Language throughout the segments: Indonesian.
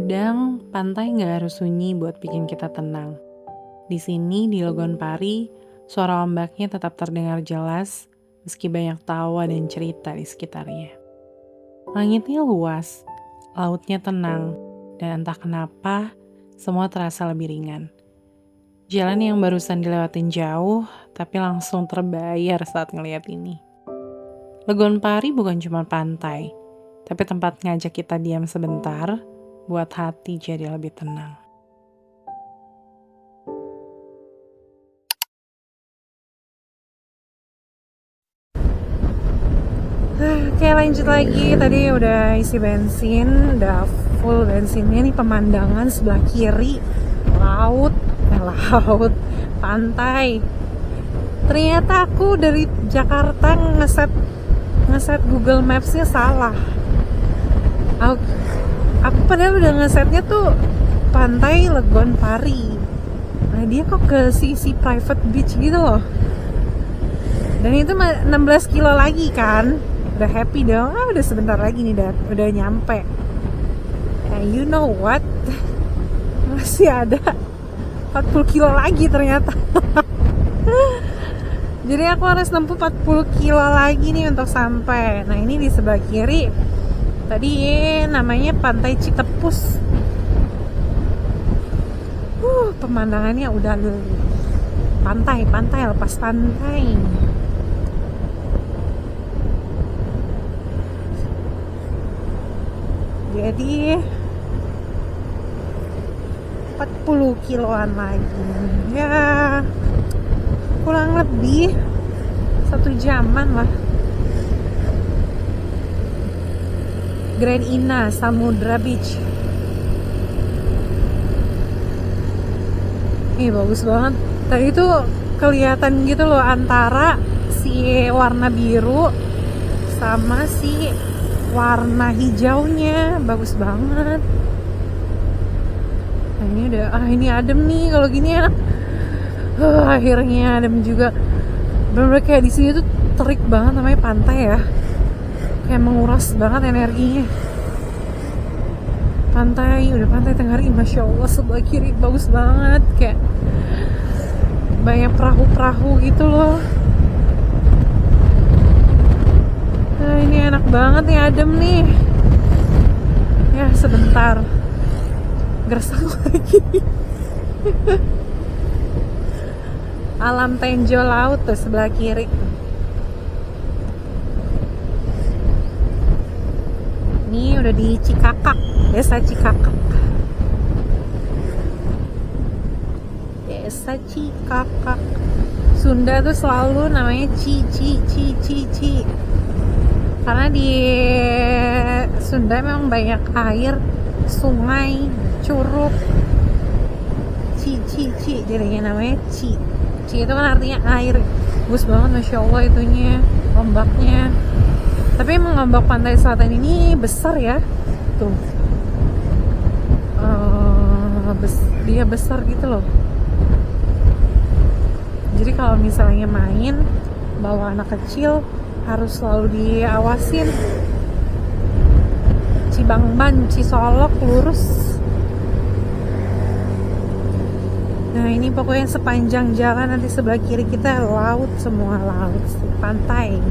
Kadang pantai nggak harus sunyi buat bikin kita tenang. Di sini di Logon Pari, suara ombaknya tetap terdengar jelas meski banyak tawa dan cerita di sekitarnya. Langitnya luas, lautnya tenang, dan entah kenapa semua terasa lebih ringan. Jalan yang barusan dilewatin jauh, tapi langsung terbayar saat ngeliat ini. Logon Pari bukan cuma pantai, tapi tempat ngajak kita diam sebentar, buat hati jadi lebih tenang. Oke, lanjut lagi. Tadi udah isi bensin, udah full bensinnya. Nih pemandangan sebelah kiri laut, pantai. Ternyata aku dari Jakarta ngeset Google Maps-nya salah. Aku padahal udah ngesetnya tuh pantai Logon Pari. Nah dia kok ke sisi private beach gitu loh. Dan itu 16 kilo lagi kan. Udah happy dong. Udah sebentar lagi nih udah nyampe. You know what? Masih ada 40 kilo lagi ternyata. Jadi aku harus nempuh 40 kilo lagi nih untuk sampai. Nah ini di sebelah kiri tadi namanya Pantai Citepus. Pemandangannya udah pantai, lepas pantai. Jadi 40 kiloan lagi. Ya kurang lebih 1 jaman lah. Grand Ina Samudra Beach. Bagus banget. Tadi itu kelihatan gitu loh antara si warna biru sama si warna hijaunya. Bagus banget. Nah ini udah, ini adem nih kalau gini ya. Akhirnya adem juga. Bener-bener kayak di sini tuh terik banget, namanya pantai ya. Kayak menguras banget energinya. Udah pantai Tenggari, Masya Allah sebelah kiri bagus banget. Kayak banyak perahu-perahu gitu loh. Nah ini enak banget nih, adem nih. Ya sebentar gersang lagi. Alam Tenjo Laut tuh sebelah kiri. Ini udah di Cikakak, Desa Cikakak. Desa Cikakak. Sunda tuh selalu namanya Ci. Karena di Sunda memang banyak air, sungai, curug. Ci. Jadinya namanya Ci. Ci itu kan artinya air. Bagus banget Masya Allah itunya, ombaknya. Tapi emang ombak pantai selatan ini besar ya. Tuh. Dia besar gitu loh. Jadi kalau misalnya main bawa anak kecil harus selalu diawasin. Cibangban, Cisolok lurus. Nah ini pokoknya sepanjang jalan nanti sebelah kiri kita laut, semua laut, pantai.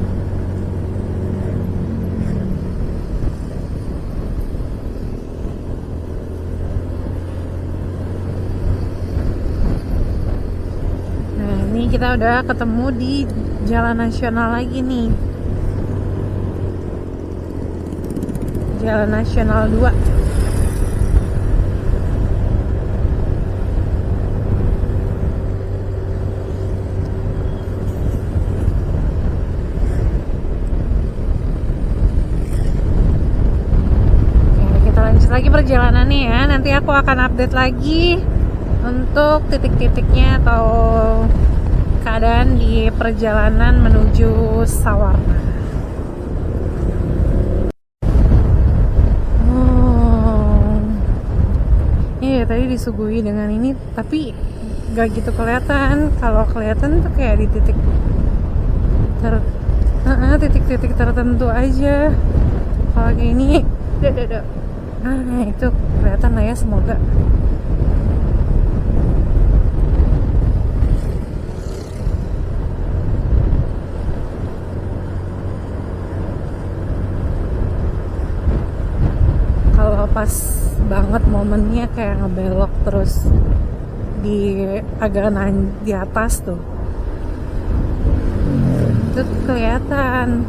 Kita udah ketemu di Jalan Nasional lagi nih. Jalan Nasional 2. Kita lanjut lagi perjalanannya ya. Nanti aku akan update lagi untuk titik-titiknya atau keadaan di perjalanan menuju Sawarna. Tadi disuguhi dengan ini, tapi gak gitu kelihatan. Kalau kelihatan tuh kayak di titik-titik tertentu aja. Kalau kayak ini, Itu kelihatan lah ya, semoga. Kalau pas banget momennya kayak ngebelok terus di agak di atas tuh, itu kelihatan.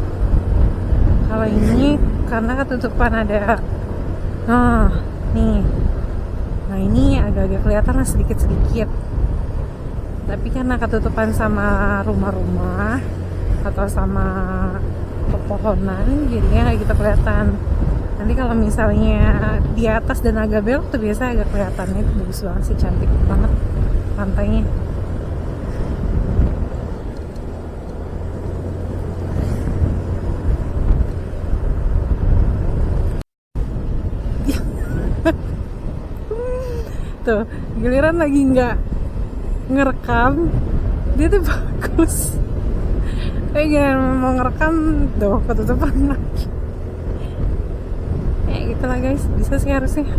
Kalau ini karena ketutupan ada, nih, nah ini agak-agak kelihatan lah sedikit-sedikit, tapi karena ketutupan sama rumah-rumah atau sama pepohonan jadinya kayak gitu kelihatan. Nanti kalau misalnya di atas dan agak belok tuh biasa agak kelihatannya. Itu bagus banget sih, cantik banget pantainya. Tuh giliran lagi nggak ngerekam dia tuh bagus, giliran mau ngerekam tuh ketutupan lagi. Gitu lah guys, bisa sih harusnya.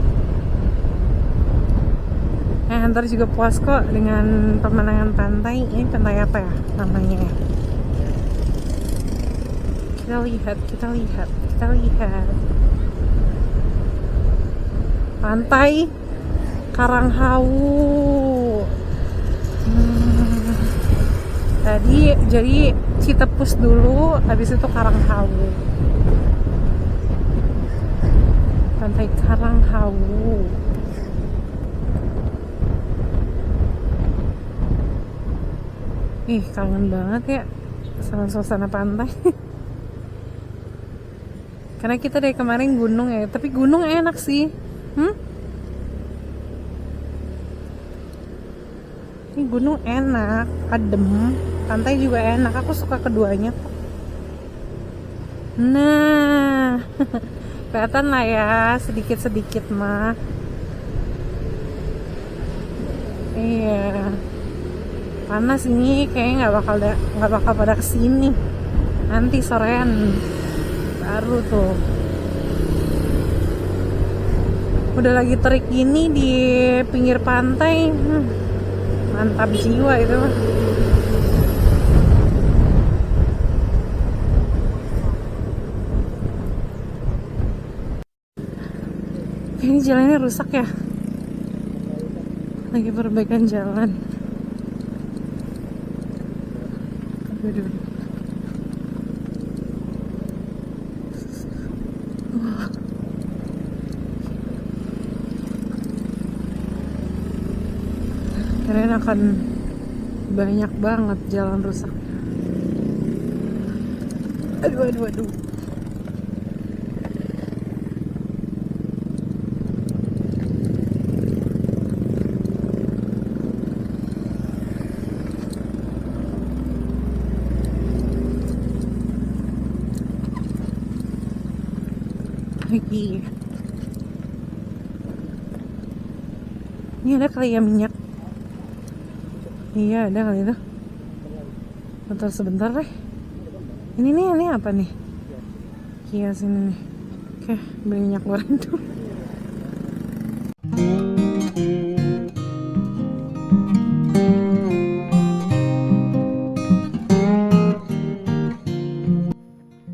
Ntar juga puas kok dengan pemandangan pantai. Ini pantai apa ya namanya ya? Kita lihat pantai Karanghawu. Tadi jadi Citepus dulu, habis itu Karanghawu. Pantai Karanghawu. Kangen banget ya sama suasana pantai. Karena kita dari kemarin gunung ya, tapi gunung enak sih. Ini gunung enak, adem, pantai juga enak. Aku suka keduanya kok. Nah, kelihatan lah ya sedikit-sedikit mah. Iya. Panas ini kayaknya nggak bakal pada kesini. Nanti sorean baru tuh. Udah lagi terik gini di pinggir pantai. Mantap jiwa itu. Ini jalannya rusak ya. Lagi perbaikan jalan. Aduh. Kirain akan banyak banget jalan rusak. Aduh. Lagi. Ini ada kali ya minyak. Iya ada kali itu. Bentar sebentar deh. Ini apa nih? Kias ini nih. Oke, beli minyak goreng dulu.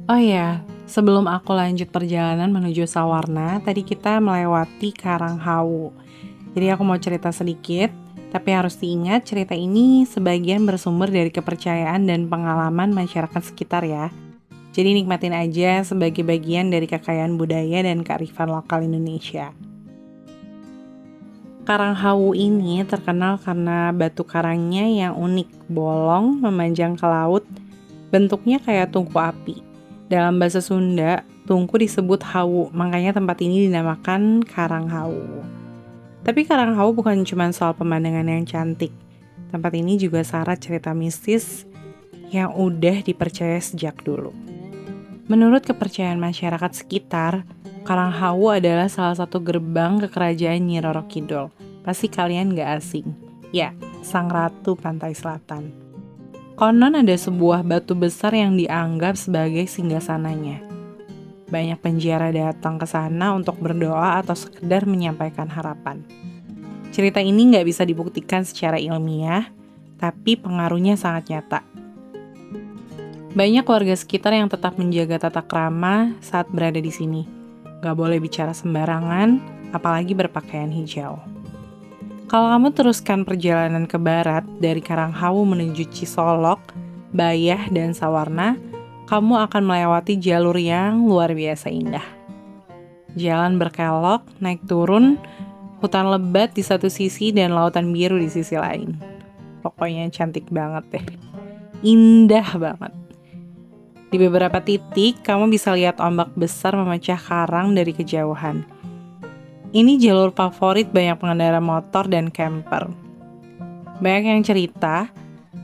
Oh ya, sebelum aku lanjut perjalanan menuju Sawarna, tadi kita melewati Karanghawu. Jadi aku mau cerita sedikit, tapi harus diingat cerita ini sebagian bersumber dari kepercayaan dan pengalaman masyarakat sekitar ya. Jadi nikmatin aja sebagai bagian dari kekayaan budaya dan kearifan lokal Indonesia. Karanghawu ini terkenal karena batu karangnya yang unik, bolong, memanjang ke laut, bentuknya kayak tungku api. Dalam bahasa Sunda, tungku disebut hawu, makanya tempat ini dinamakan Karanghawu. Tapi Karanghawu bukan cuma soal pemandangan yang cantik. Tempat ini juga syarat cerita mistis yang udah dipercaya sejak dulu. Menurut kepercayaan masyarakat sekitar, Karanghawu adalah salah satu gerbang ke kerajaan Nyi Roro Kidul. Pasti kalian gak asing. Ya, Sang Ratu Pantai Selatan. Konon ada sebuah batu besar yang dianggap sebagai singgasananya. Banyak penjara datang ke sana untuk berdoa atau sekedar menyampaikan harapan. Cerita ini nggak bisa dibuktikan secara ilmiah, tapi pengaruhnya sangat nyata. Banyak warga sekitar yang tetap menjaga tata krama saat berada di sini. Nggak boleh bicara sembarangan, apalagi berpakaian hijau. Kalau kamu teruskan perjalanan ke barat dari Karanghawu menuju Cisolok, Bayah, dan Sawarna, kamu akan melewati jalur yang luar biasa indah. Jalan berkelok, naik turun, hutan lebat di satu sisi dan lautan biru di sisi lain. Pokoknya cantik banget deh. Indah banget. Di beberapa titik, kamu bisa lihat ombak besar memecah karang dari kejauhan. Ini jalur favorit banyak pengendara motor dan camper. Banyak yang cerita,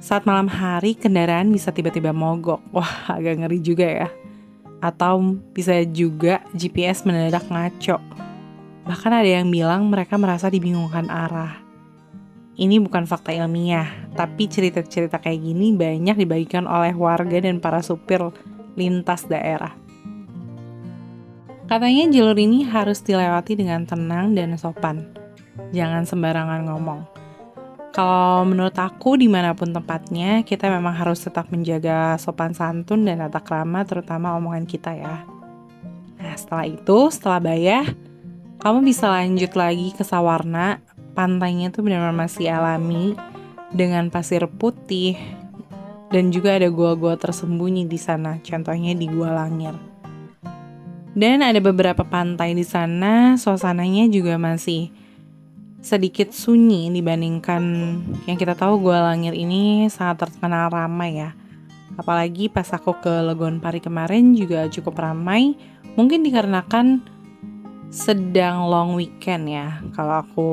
saat malam hari kendaraan bisa tiba-tiba mogok. Wah, agak ngeri juga ya. Atau bisa juga GPS mendadak ngaco. Bahkan ada yang bilang mereka merasa dibingungkan arah. Ini bukan fakta ilmiah, tapi cerita-cerita kayak gini banyak dibagikan oleh warga dan para supir lintas daerah. Katanya jalur ini harus dilewati dengan tenang dan sopan. Jangan sembarangan ngomong. Kalau menurut aku dimanapun tempatnya, kita memang harus tetap menjaga sopan santun dan tata krama, terutama omongan kita ya. Nah setelah Bayah, kamu bisa lanjut lagi ke Sawarna. Pantainya tuh benar-benar masih alami, dengan pasir putih, dan juga ada gua-gua tersembunyi di sana, contohnya di Gua Langir. Dan ada beberapa pantai di sana, suasananya juga masih sedikit sunyi dibandingkan yang kita tahu Gua Langir ini sangat terkenal ramai ya. Apalagi pas aku ke Legon Pari kemarin juga cukup ramai, mungkin dikarenakan sedang long weekend ya, kalau aku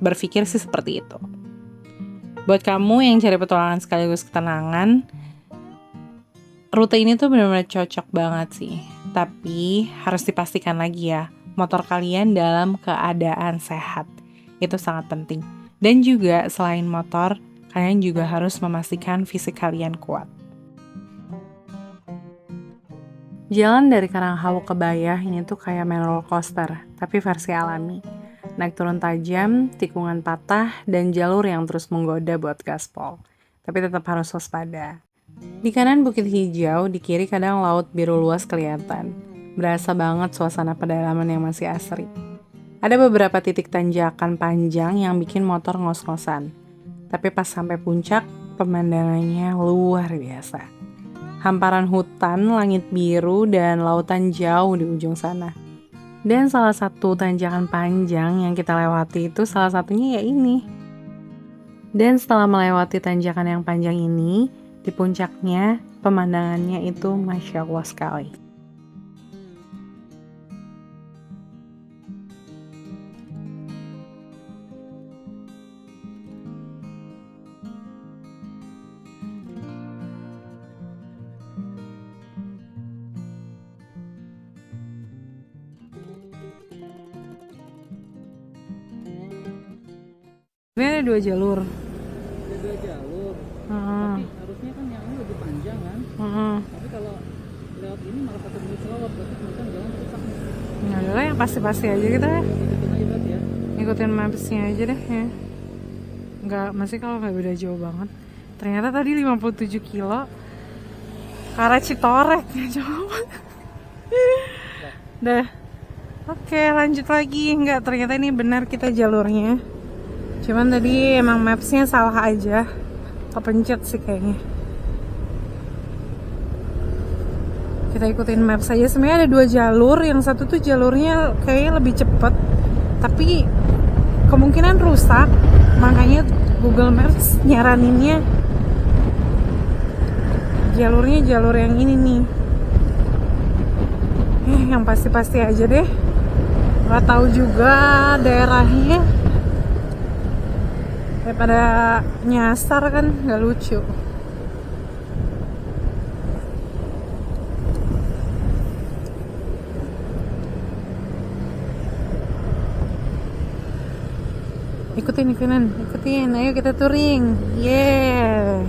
berpikir sih seperti itu. Buat kamu yang cari petualangan sekaligus ketenangan, rute ini tuh benar-benar cocok banget sih. Tapi harus dipastikan lagi ya, motor kalian dalam keadaan sehat. Itu sangat penting. Dan juga selain motor, kalian juga harus memastikan fisik kalian kuat. Jalan dari Karanghawu ke Bayah ini tuh kayak main roller coaster, tapi versi alami. Naik turun tajam, tikungan patah, dan jalur yang terus menggoda buat gaspol. Tapi tetap harus waspada. Di kanan bukit hijau, di kiri kadang laut biru luas kelihatan. Berasa banget suasana pedalaman yang masih asri. Ada beberapa titik tanjakan panjang yang bikin motor ngos-ngosan. Tapi pas sampai puncak, pemandangannya luar biasa. Hamparan hutan, langit biru, dan lautan jauh di ujung sana. Dan salah satu tanjakan panjang yang kita lewati itu salah satunya ya ini. Dan setelah melewati tanjakan yang panjang ini, di puncaknya pemandangannya itu Masya Allah sekali. Ini ada 2 jalur. Ada 2 jalur. Tapi harusnya kan yang ini lebih panjang kan. Tapi kalau lewat ini malah pakai mobil selawat, berarti kemudian jalan rusak nih. Ya udahlah yang pasti-pasti aja kita ya. Ikutin aja berarti ya. Ikutin mapsnya aja deh ya. Nggak, masih kalau nggak beda jauh banget. Ternyata tadi 57 kilo ke arah Citorek ya, jauh. Dah. Oke, lanjut lagi. Nggak, ternyata ini benar kita jalurnya. Cuman tadi emang mapsnya salah aja, kepencet sih kayaknya. Kita ikutin maps aja. Sebenarnya ada 2 jalur, yang satu tuh jalurnya kayaknya lebih cepet, tapi kemungkinan rusak. Makanya Google Maps nyaraninnya jalurnya jalur yang ini nih. Yang pasti-pasti aja deh. Gak tahu juga daerahnya. Daripada nyasar kan gak lucu. Ikutin, ayo kita touring. Yeah.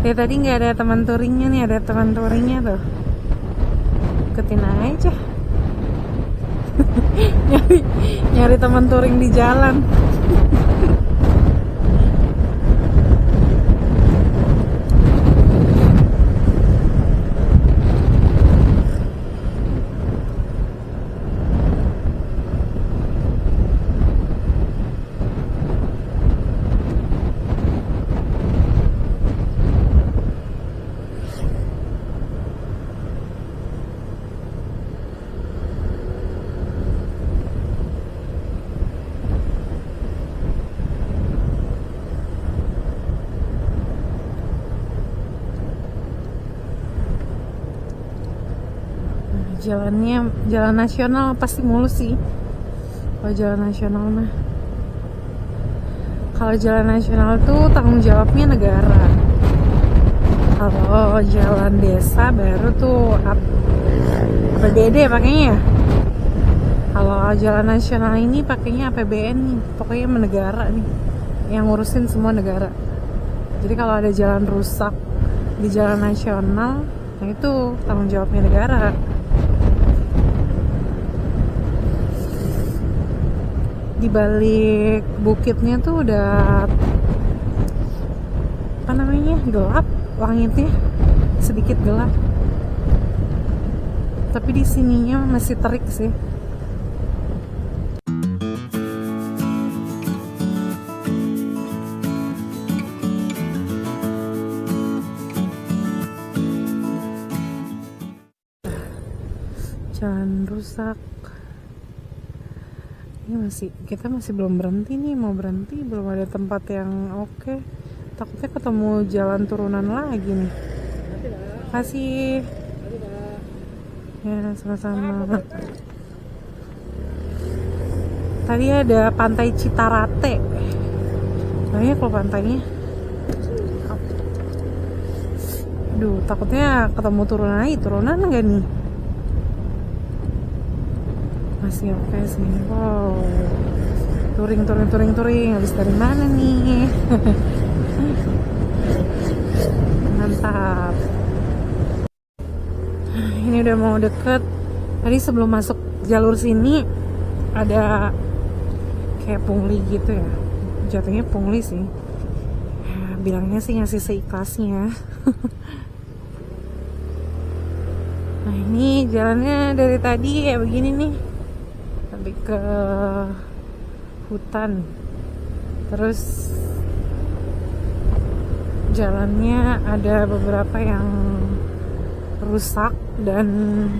Ya tadi nggak ada teman touringnya nih, ada teman touringnya tuh. Ikutin aja. nyari nyari teman touring di jalan. Jalannya jalan nasional pasti mulus sih. Kalau jalan nasional mah, kalau jalan nasional tuh tanggung jawabnya negara. Kalau jalan desa baru tuh APBD pakainya. Kalau jalan nasional ini pakainya APBN nih, pokoknya negara nih yang ngurusin semua negara. Jadi kalau ada jalan rusak di jalan nasional, nah itu tanggung jawabnya negara. Di balik bukitnya tuh udah apa namanya, gelap, langitnya sedikit gelap. Tapi di sininya masih terik sih. Jalan rusak. Ini kita masih belum berhenti nih, mau berhenti belum ada tempat yang oke. Takutnya ketemu jalan turunan lagi nih. Kasih. Ya, sama-sama. Tadi ada pantai Citarate. Banyak loh pantainya. Aduh, takutnya ketemu turunan enggak nih? Masih oke sih. Wow, touring habis dari mana nih? Mantap. Ini udah mau deket. Tadi sebelum masuk jalur sini ada kayak pungli gitu ya, jatuhnya pungli sih ya, bilangnya sih ngasih seikhlasnya. Nah ini jalannya dari tadi kayak begini nih, lebih ke hutan. Terus jalannya ada beberapa yang rusak dan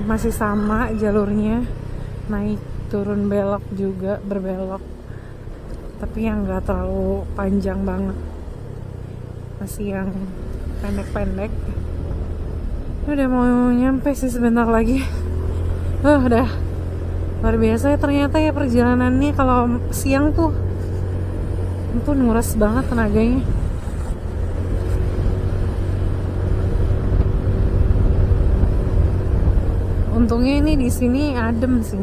masih sama jalurnya, naik turun belok juga, berbelok, tapi yang nggak terlalu panjang banget, masih yang pendek-pendek. Udah mau nyampe sih sebentar lagi. Udah luar biasa ya ternyata ya perjalanannya. Kalau siang tuh ampun nguras banget tenaganya. Untungnya ini di sini adem sih,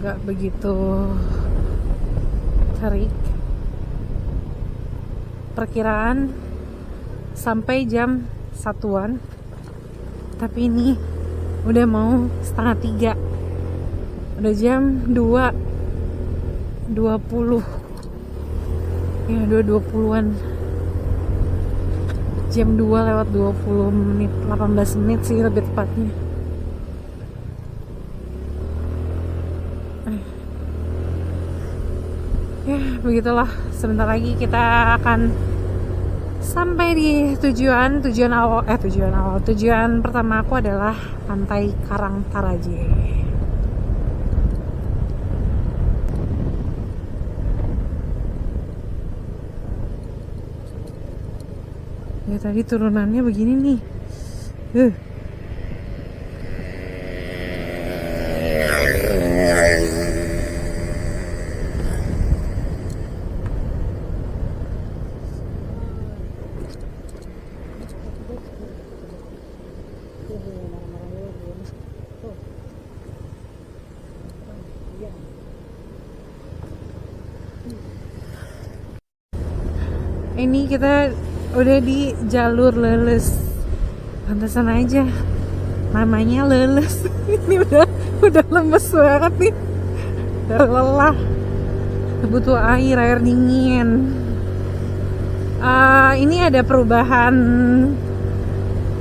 nggak begitu terik. Perkiraan sampai jam 1-an, tapi ini udah mau 2:30, udah jam 2:20 ya, 2:20-an, jam 2:20, 18 menit sih lebih tepatnya. Ya begitulah, sebentar lagi kita akan sampai di tujuan pertama aku adalah Pantai Karangtaraje. Ya tadi turunannya begini nih. Ini kita udah di jalur Leles. Pantesan aja namanya Leles. Ini udah lemes banget nih, udah lelah, butuh air dingin. Ini ada perubahan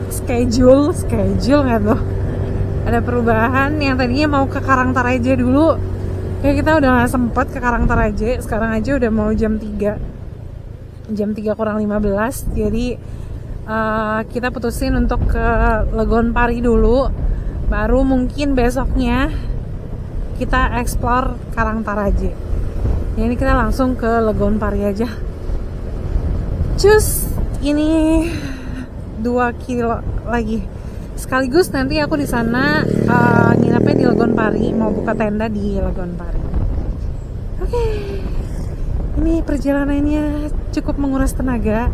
schedule nggak tuh? Ada perubahan, yang tadinya mau ke Karangtaraja dulu, kayak kita udah nggak sempet ke Karangtaraja. Sekarang aja udah mau jam 3 kurang 15. Jadi kita putusin untuk ke Legon Pari dulu, baru mungkin besoknya kita explore Karangtaraja. Ini kita langsung ke Legon Pari aja. Cus, ini 2 kilo lagi. Sekaligus nanti aku di sana nginepnya di Legon Pari, mau buka tenda di Legon Pari. Oke. Ini perjalanannya cukup menguras tenaga,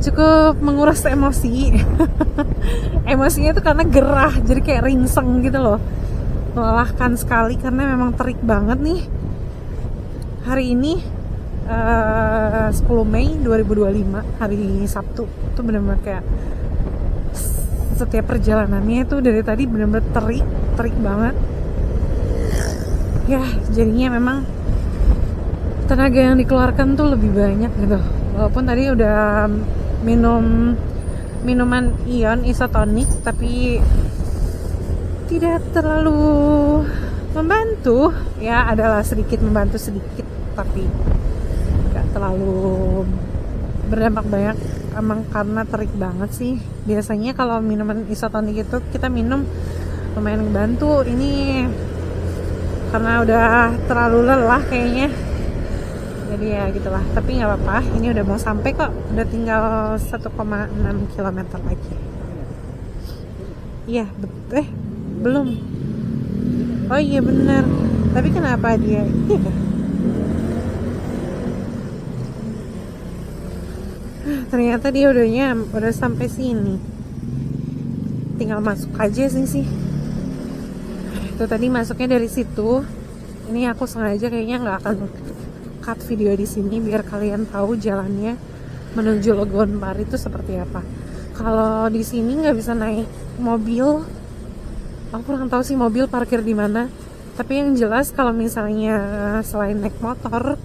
cukup menguras emosi. Emosinya itu karena gerah, jadi kayak ringseng gitu loh. Melelahkan sekali karena memang terik banget nih. Hari ini 10 Mei 2025, hari Sabtu. Itu benar-benar kayak setiap perjalanannya itu dari tadi benar-benar terik banget. Ya, jadinya memang tenaga yang dikeluarkan tuh lebih banyak gitu. Walaupun tadi udah minum minuman ion isotonik, tapi tidak terlalu membantu. Ya, adalah sedikit membantu sedikit, tapi gak terlalu berdampak banyak. Emang karena terik banget sih. Biasanya kalau minuman isotonik itu kita minum lumayan ngebantu. Ini karena udah terlalu lelah kayaknya, jadi ya gitulah. Tapi nggak apa-apa, ini udah mau sampai kok. Udah tinggal 1,6 km lagi. Iya, belum. Oh iya bener. Tapi kenapa dia? Ternyata dia udah sampai sini. Tinggal masuk aja sih. Itu tadi masuknya dari situ. Ini aku sengaja kayaknya nggak akan cut video di sini biar kalian tahu jalannya menuju Legon Pari itu seperti apa. Kalau di sini nggak bisa naik mobil. Aku kurang tahu sih mobil parkir di mana. Tapi yang jelas kalau misalnya selain naik motor,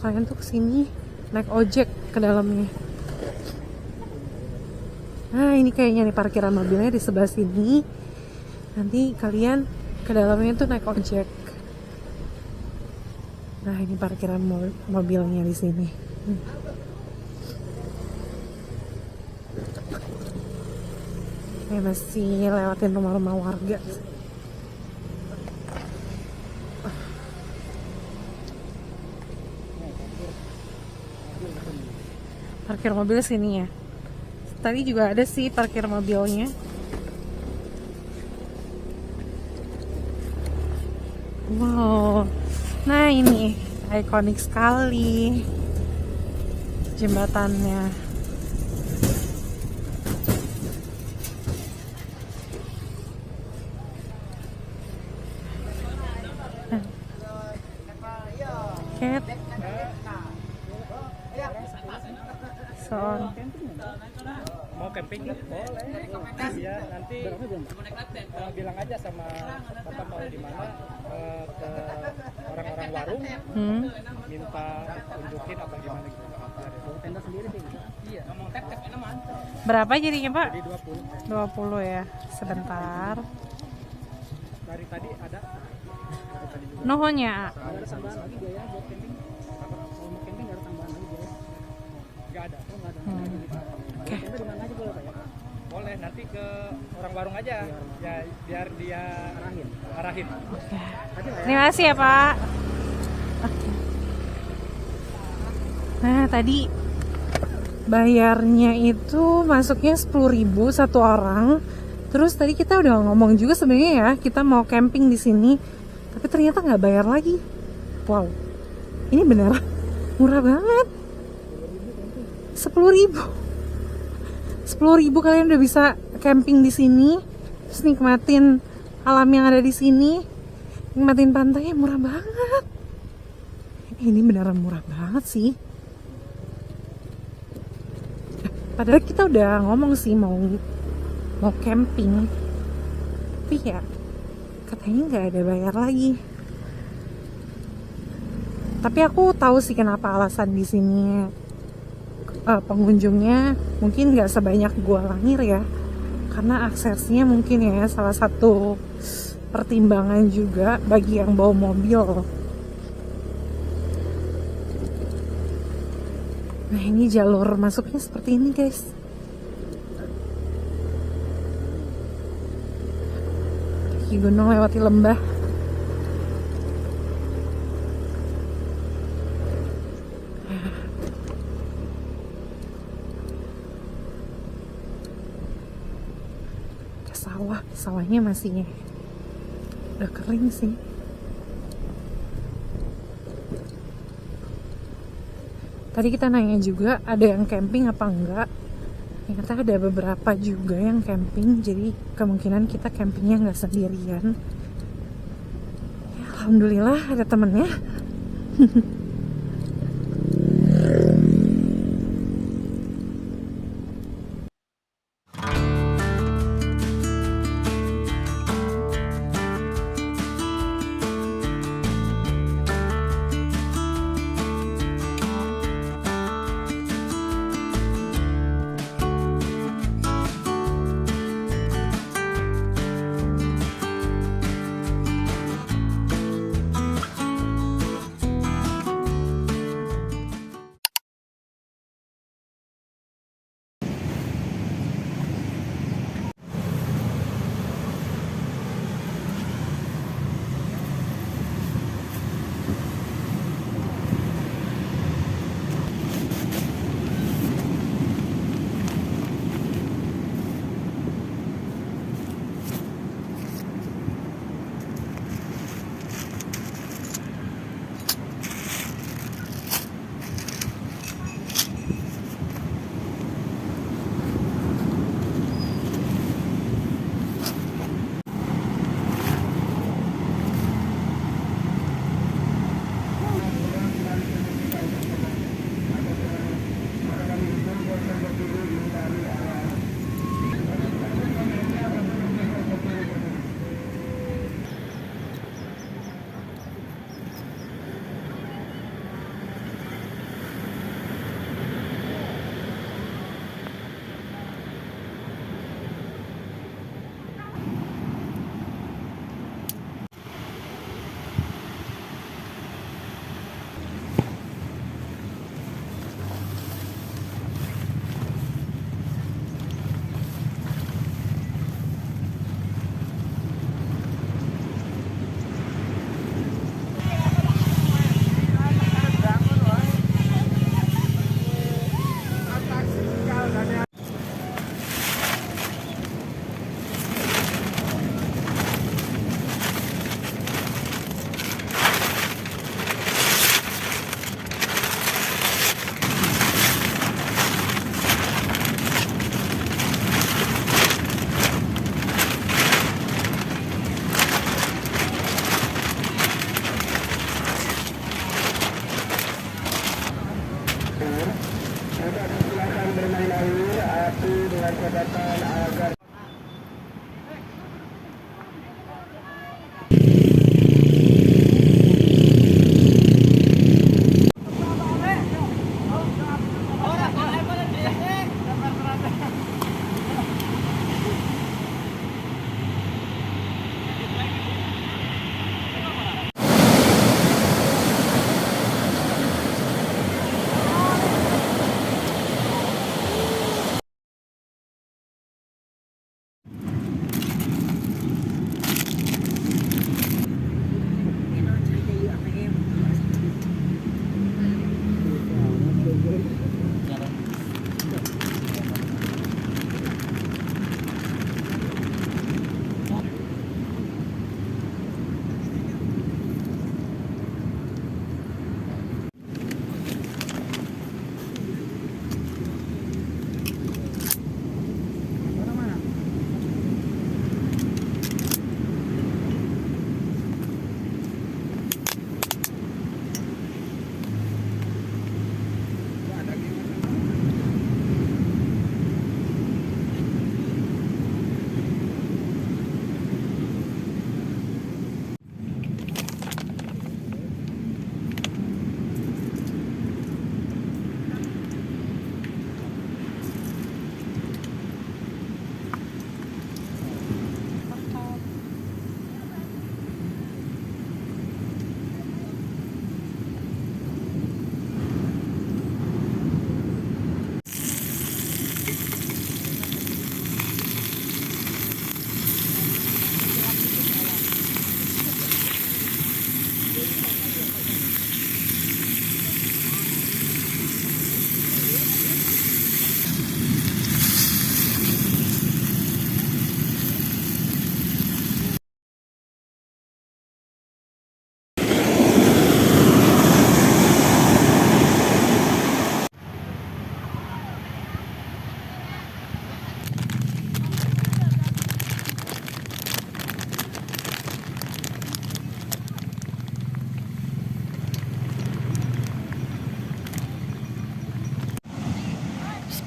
kalian tuh kesini naik ojek ke dalamnya. Nah, ini kayaknya nih parkiran mobilnya di sebelah sini. Nanti kalian ke dalamnya tuh naik ojek. Nah, ini parkiran mobilnya di sini. Saya masih lewatin rumah-rumah warga. Parkir mobil sini ya. Tadi juga ada sih parkir mobilnya. Wow. Nah, ini ikonik sekali jembatannya. Cat. Mau camping boleh. Ya nanti bilang aja sama bapak mau di mana, ke orang-orang warung, minta tunjukin apa gimana gitu. Tenda sendiri sih. Iya. Ngomong tap enaman. Berapa jadinya, Pak? Jadi 20. 20 ya. Sebentar. Dari tadi ada. Nuhunnya. Ada tambahan lagi biaya buat camping. Kalau mau camping ada tambahan lagi biaya. Enggak ada. Oh, enggak ada. Oke. Di mana aja boleh, Pak ya? Boleh, nanti ke orang warung aja. Ya, biar dia arahin. Terima kasih ya, Pak. Oke. Nah, tadi bayarnya itu masuknya 10.000 satu orang. Terus tadi kita udah ngomong juga sebenarnya ya, kita mau camping di sini, tapi ternyata nggak bayar lagi. Wow, ini beneran murah banget. 10.000. 10.000 kalian udah bisa camping di sini, terus nikmatin alam yang ada di sini, nikmatin pantainya, murah banget. Ini beneran murah banget sih. Padahal kita udah ngomong sih mau camping, tapi ya katanya nggak ada bayar lagi. Tapi aku tahu sih kenapa alasan di sini pengunjungnya mungkin nggak sebanyak Gua Langir ya, karena aksesnya mungkin ya salah satu pertimbangan juga bagi yang bawa mobil. Nah ini jalur masuknya seperti ini guys. Kaki gunung lewati lembah. Ke sawah, sawahnya masih udah kering sih. Tadi kita nanya juga ada yang camping apa enggak. Ternyata ada beberapa juga yang camping, jadi kemungkinan kita campingnya nggak sendirian. Ya, alhamdulillah ada temennya. Silakan bermain air, api dengan catatan agar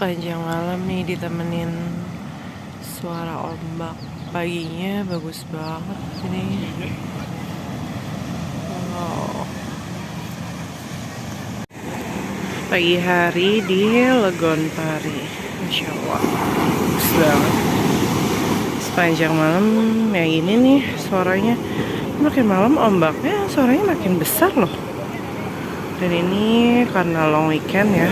Sepanjang malam nih ditemenin suara ombak. Paginya bagus banget ini. Wow. Pagi hari di Legon Pari, Masya Allah, bagus banget. Sepanjang malam ya ini nih suaranya. Makin malam ombaknya suaranya makin besar loh. Dan ini karena long weekend ya.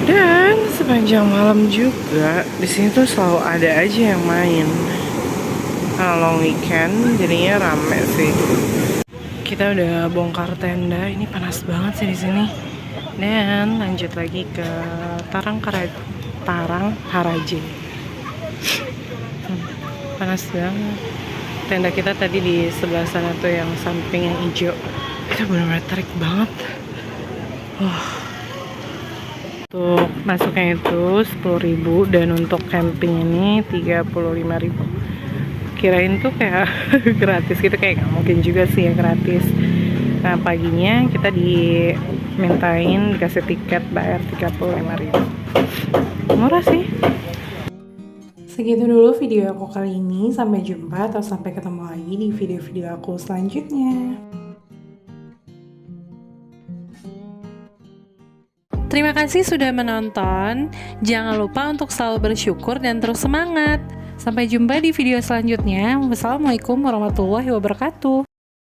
Dan sepanjang malam juga di sini tuh selalu ada aja yang main. Karena long weekend jadinya rame sih. Kita udah bongkar tenda. Ini panas banget sih di sini. Dan lanjut lagi ke Tarang Haraje. Panas banget. Tenda kita tadi di sebelah sana tuh yang samping yang hijau. Itu benar-benar terik banget. Untuk masuknya itu 10.000 dan untuk camping ini 35.000. Kirain tuh kayak gratis gitu, kayak nggak mungkin juga sih ya gratis. Nah paginya kita dimintain dikasih tiket bayar 35.000. Murah sih. Segitu dulu video aku kali ini. Sampai jumpa atau sampai ketemu lagi di video-video aku selanjutnya. Terima kasih sudah menonton. Jangan lupa untuk selalu bersyukur dan terus semangat. Sampai jumpa di video selanjutnya. Wassalamualaikum warahmatullahi wabarakatuh.